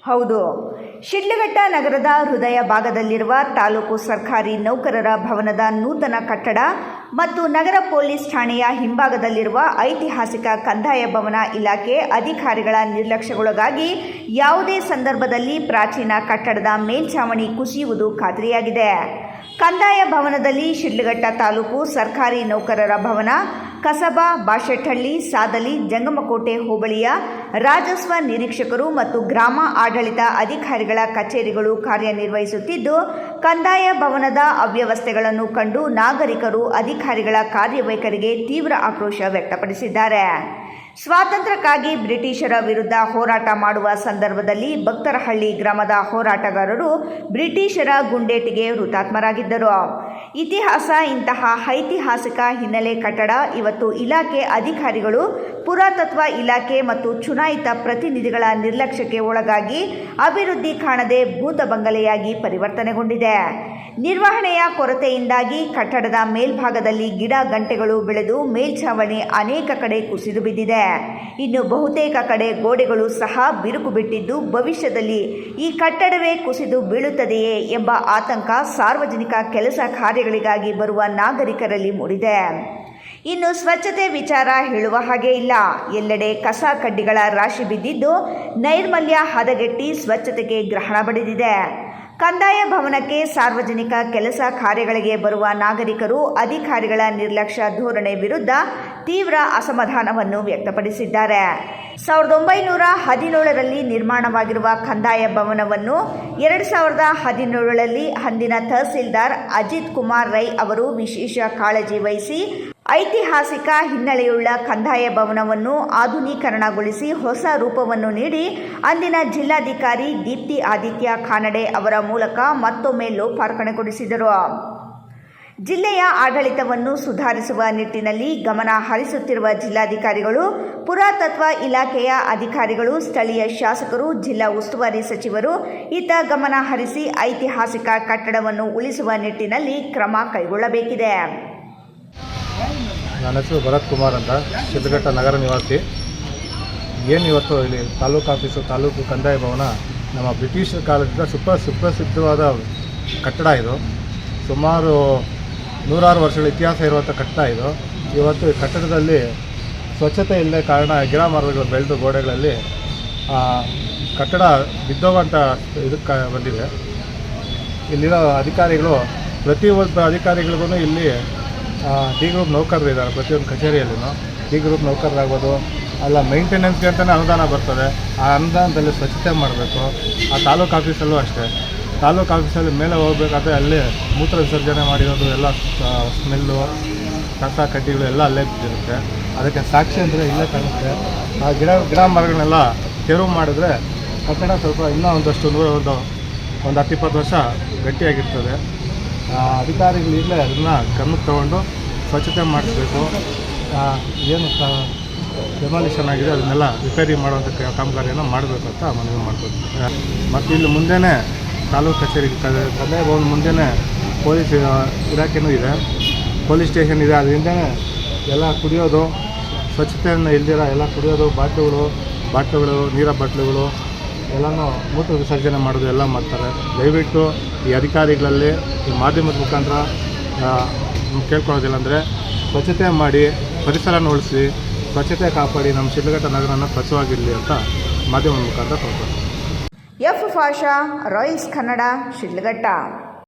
ಹೌದು, ಶಿಡ್ಲಘಟ್ಟ ನಗರದ ಹೃದಯ ಭಾಗದಲ್ಲಿರುವ ತಾಲೂಕು ಸರ್ಕಾರಿ ನೌಕರರ ಭವನದ ನೂತನ ಕಟ್ಟಡ ಮತ್ತು ನಗರ ಪೊಲೀಸ್ ಠಾಣೆಯ ಹಿಂಭಾಗದಲ್ಲಿರುವ ಐತಿಹಾಸಿಕ ಕಂದಾಯ ಭವನ ಇಲಾಖೆ ಅಧಿಕಾರಿಗಳ ನಿರ್ಲಕ್ಷ್ಯಕ್ಕೊಳಗಾಗಿ ಯಾವುದೇ ಸಂದರ್ಭದಲ್ಲಿ ಪ್ರಾಚೀನ ಕಟ್ಟಡದ ಮೇಲ್ಛಾವಣಿ ಕುಸಿಯುವುದು ಖಾತ್ರಿಯಾಗಿದೆ. ಕಂದಾಯ ಭವನದಲ್ಲಿ ಶಿಡ್ಲಘಟ್ಟ ತಾಲೂಕು ಸರ್ಕಾರಿ ನೌಕರರ ಭವನ, ಕಸಬಾ, ಬಾಶೆಟ್ಟಹಳ್ಳಿ, ಸಾದಲಿ, ಜಂಗಮಕೋಟೆ ಹೋಬಳಿಯ ರಾಜಸ್ವ ನಿರೀಕ್ಷಕರು ಮತ್ತು ಗ್ರಾಮ ಆಡಳಿತ ಅಧಿಕಾರಿಗಳ ಕಚೇರಿಗಳು ಕಾರ್ಯನಿರ್ವಹಿಸುತ್ತಿದ್ದು, ಕಂದಾಯ ಭವನದ ಅವ್ಯವಸ್ಥೆಗಳನ್ನು ಕಂಡು ನಾಗರಿಕರು ಅಧಿಕಾರಿಗಳ ಕಾರ್ಯವೈಖರಿಗೆ ತೀವ್ರ ಆಕ್ರೋಶ ವ್ಯಕ್ತಪಡಿಸಿದ್ದಾರೆ. ಸ್ವಾತಂತ್ರ್ಯಕ್ಕಾಗಿ ಬ್ರಿಟಿಷರ ವಿರುದ್ಧ ಹೋರಾಟ ಮಾಡುವ ಸಂದರ್ಭದಲ್ಲಿ ಭಕ್ತರಹಳ್ಳಿ ಗ್ರಾಮದ ಹೋರಾಟಗಾರರು ಬ್ರಿಟಿಷರ ಗುಂಡೇಟಿಗೆ ಹುತಾತ್ಮರಾಗಿದ್ದರು. ಇತಿಹಾಸ ಇಂತಹ ಐತಿಹಾಸಿಕ ಹಿನ್ನೆಲೆ ಕಟ್ಟಡ ಇವತ್ತು ಇಲಾಖೆ ಅಧಿಕಾರಿಗಳು, ಪುರಾತತ್ವ ಇಲಾಖೆ ಮತ್ತು ಚುನಾಯಿತ ಪ್ರತಿನಿಧಿಗಳ ನಿರ್ಲಕ್ಷ್ಯಕ್ಕೆ ಒಳಗಾಗಿ ಅಭಿವೃದ್ಧಿ ಕಾಣದೆ ಭೂತ ಬಂಗಲೆಯಾಗಿ ಪರಿವರ್ತನೆಗೊಂಡಿದೆ. ನಿರ್ವಹಣೆಯ ಕೊರತೆಯಿಂದಾಗಿ ಕಟ್ಟಡದ ಮೇಲ್ಭಾಗದಲ್ಲಿ ಗಿಡ ಗಂಟೆಗಳು ಬೆಳೆದು ಮೇಲ್ಛಾವಣಿ ಅನೇಕ ಕಡೆ ಕುಸಿದು ಬಿದ್ದಿದೆ. ಇನ್ನು ಬಹುತೇಕ ಕಡೆ ಗೋಡೆಗಳು ಸಹ ಬಿರುಕು ಬಿಟ್ಟಿದ್ದು, ಭವಿಷ್ಯದಲ್ಲಿ ಈ ಕಟ್ಟಡವೇ ಕುಸಿದು ಬೀಳುತ್ತದೆಯೇ ಎಂಬ ಆತಂಕ ಸಾರ್ವಜನಿಕ ಕೆಲಸ ಕಾರ್ಯಗಳಿಗಾಗಿ ಬರುವ ನಾಗರಿಕರಲ್ಲಿ ಮೂಡಿದೆ. ಇನ್ನು ಸ್ವಚ್ಛತೆ ವಿಚಾರ ಹೇಳುವ ಹಾಗೆ ಇಲ್ಲ. ಎಲ್ಲೆಡೆ ಕಸ ಕಡ್ಡಿಗಳ ರಾಶಿ ಬಿದ್ದಿದ್ದು ನೈರ್ಮಲ್ಯ ಹದಗೆಟ್ಟಿ ಸ್ವಚ್ಛತೆಗೆ ಗ್ರಹಣ ಬಡಿದಿದೆ. ಕಂದಾಯ ಭವನಕ್ಕೆ ಸಾರ್ವಜನಿಕ ಕೆಲಸ ಕಾರ್ಯಗಳಿಗೆ ಬರುವ ನಾಗರಿಕರು ಅಧಿಕಾರಿಗಳ ನಿರ್ಲಕ್ಷ್ಯ ಧೋರಣೆ ವಿರುದ್ಧ ತೀವ್ರ ಅಸಮಾಧಾನವನ್ನು ವ್ಯಕ್ತಪಡಿಸಿದ್ದಾರೆ. 1917ರಲ್ಲಿ ನಿರ್ಮಾಣವಾಗಿರುವ ಕಂದಾಯ ಭವನವನ್ನು 2017ರಲ್ಲಿ ಅಂದಿನ ತಹಸೀಲ್ದಾರ್ ಅಜಿತ್ ಕುಮಾರ್ ರೈ ಅವರು ವಿಶೇಷ ಕಾಳಜಿ ವಹಿಸಿ ಐತಿಹಾಸಿಕ ಹಿನ್ನೆಲೆಯುಳ್ಳ ಕಂದಾಯ ಭವನವನ್ನು ಆಧುನೀಕರಣಗೊಳಿಸಿ ಹೊಸ ರೂಪವನ್ನು ನೀಡಿ ಅಂದಿನ ಜಿಲ್ಲಾಧಿಕಾರಿ ದೀಪ್ತಿ ಆದಿತ್ಯ ಕಾನಡೆ ಅವರ ಮೂಲಕ ಮತ್ತೊಮ್ಮೆ ಲೋಕಾರ್ಪಣೆಗೊಳಿಸಿದರು. ಜಿಲ್ಲೆಯ ಆಡಳಿತವನ್ನು ಸುಧಾರಿಸುವ ನಿಟ್ಟಿನಲ್ಲಿ ಗಮನ ಹರಿಸುತ್ತಿರುವ ಜಿಲ್ಲಾಧಿಕಾರಿಗಳು, ಪುರಾತತ್ವ ಇಲಾಖೆಯ ಅಧಿಕಾರಿಗಳು, ಸ್ಥಳೀಯ ಶಾಸಕರು, ಜಿಲ್ಲಾ ಉಸ್ತುವಾರಿ ಸಚಿವರು ಇತ್ತ ಗಮನ ಹರಿಸಿ ಐತಿಹಾಸಿಕ ಕಟ್ಟಡವನ್ನು ಉಳಿಸುವ ನಿಟ್ಟಿನಲ್ಲಿ ಕ್ರಮ ಕೈಗೊಳ್ಳಬೇಕಿದೆ. ನನ್ನ ಹೆಸರು ಭರತ್ ಕುಮಾರ್ ಅಂತ, ಶಿಡ್ಲಘಟ್ಟ ನಗರ ನಿವಾಸಿ. ಏನು ಇವತ್ತು ಇಲ್ಲಿ ತಾಲೂಕು ಆಫೀಸು, ತಾಲೂಕು ಕಂದಾಯ ಭವನ ನಮ್ಮ ಬ್ರಿಟಿಷ್ ಕಾಲದಿಂದ ಸುಪ್ರಸಿದ್ಧವಾದ ಕಟ್ಟಡ ಇದು. ಸುಮಾರು 106 ವರ್ಷಗಳ ಇತಿಹಾಸ ಇರುವಂಥ ಕಟ್ಟಡ ಇದು. ಇವತ್ತು ಈ ಕಟ್ಟಡದಲ್ಲಿ ಸ್ವಚ್ಛತೆ ಇಲ್ಲದೆ ಕಾರಣ ಗಿಡ ಮರಗಳು ಬೆಳೆದು ಗೋಡೆಗಳಲ್ಲಿ ಕಟ್ಟಡ ಬಿದ್ದೋಗುವಂಥ ಇದಕ್ಕೆ ಬಂದಿದೆ. ಇಲ್ಲಿರೋ ಅಧಿಕಾರಿಗಳು, ಪ್ರತಿಯೊಬ್ಬ ಅಧಿಕಾರಿಗಳಿಗೂ ಇಲ್ಲಿ ಡಿ ಗ್ರೂಪ್ ನೌಕರರು ಇದ್ದಾರೆ. ಪ್ರತಿಯೊಂದು ಕಚೇರಿಯಲ್ಲೂ ಡಿ ಗ್ರೂಪ್ ನೌಕರರಾಗ್ಬೋದು, ಅಲ್ಲ ಮೇಂಟೆನೆನ್ಸ್ಗೆ ಅಂತಲೇ ಅನುದಾನ ಬರ್ತದೆ. ಆ ಅನುದಾನದಲ್ಲಿ ಸ್ವಚ್ಛತೆ ಮಾಡಬೇಕು. ಆ ತಾಲೂಕು ಆಫೀಸಲ್ಲೂ ಅಷ್ಟೇ, ತಾಲೂಕು ಆಫೀಸಲ್ಲಿ ಮೇಲೆ ಹೋಗಬೇಕಾದ್ರೆ ಅಲ್ಲಿ ಮೂತ್ರ ವಿಸರ್ಜನೆ ಮಾಡಿರೋದು ಎಲ್ಲ ಸ್ಮೆಲ್ಲು, ಕಸ ಕಡ್ಡಿಗಳು ಎಲ್ಲ ಅಲ್ಲೇ ಬಿದ್ದಿರುತ್ತೆ. ಅದಕ್ಕೆ ಸಾಕ್ಷಿ ಅಂದರೆ ಇಲ್ಲೇ ಕಾಣುತ್ತೆ. ಆ ಗಿಡ ಮರಗಳನ್ನೆಲ್ಲ ತೆರವು ಮಾಡಿದ್ರೆ ಕಟ್ಟಡ ಸ್ವಲ್ಪ ಇನ್ನೂ ಒಂದಷ್ಟು ಒಂದು 10-20 ವರ್ಷ ಗಟ್ಟಿಯಾಗಿರ್ತದೆ. ಅಧಿಕಾರಿಗಳು ಇಲ್ಲೇ ಅದನ್ನು ಗಮನಕ್ಕೆ ತಗೊಂಡು ಸ್ವಚ್ಛತೆ ಮಾಡಿಸ್ಬೇಕು. ಏನು ಡೆಮಾಲಿಷನ್ ಆಗಿದೆ ಅದನ್ನೆಲ್ಲ ರಿಪೇರಿ ಮಾಡುವಂಥ ಕಾಮಗಾರಿಯನ್ನು ಮಾಡಬೇಕು ಅಂತ ಮನವಿ ಮಾಡ್ಬೋದು. ಮತ್ತು ಇಲ್ಲಿ ಮುಂದೆನೇ ತಾಲೂಕು ಕಚೇರಿ ಕಂದಾಯ ಭವನ ಮುಂದೆನೇ ಪೊಲೀಸ್ ಇಲಾಖೆನೂ ಇದೆ, ಪೊಲೀಸ್ ಸ್ಟೇಷನ್ ಇದೆ. ಅದರಿಂದನೇ ಎಲ್ಲ ಕುಡಿಯೋದು, ಸ್ವಚ್ಛತೆಯನ್ನು ಇಲ್ದಿರ ಎಲ್ಲ ಕುಡಿಯೋದು, ಬಾಟ್ಲುಗಳು, ನೀರ ಬಾಟ್ಲುಗಳು ಎಲ್ಲನೂ ಮೂತ್ರ ವಿಸರ್ಜನೆ ಮಾಡೋದು ಎಲ್ಲ ಮಾಡ್ತಾರೆ. ದಯವಿಟ್ಟು ಈ ಅಧಿಕಾರಿಗಳಲ್ಲಿ ಈ ಮಾಧ್ಯಮದ ಮುಖಾಂತರ ಕೇಳ್ಕೊಳ್ಳೋದಿಲ್ಲ ಅಂದರೆ ಸ್ವಚ್ಛತೆ ಮಾಡಿ, ಪರಿಸರನ ಉಳಿಸಿ, ಸ್ವಚ್ಛತೆ ಕಾಪಾಡಿ ನಮ್ಮ ಶಿಡ್ಲಘಟ್ಟ ನಗರನ ಸ್ವಚ್ಛವಾಗಿರಲಿ ಅಂತ ಮಾಧ್ಯಮದ ಮುಖಾಂತರ ಕೇಳ್ಕೊಳ್ತೀವಿ. ಎಫ್ ಫಾಷಾ, ರಾಯಲ್ಸ್ ಕನ್ನಡ, ಶಿಡ್ಲಘಟ್ಟ.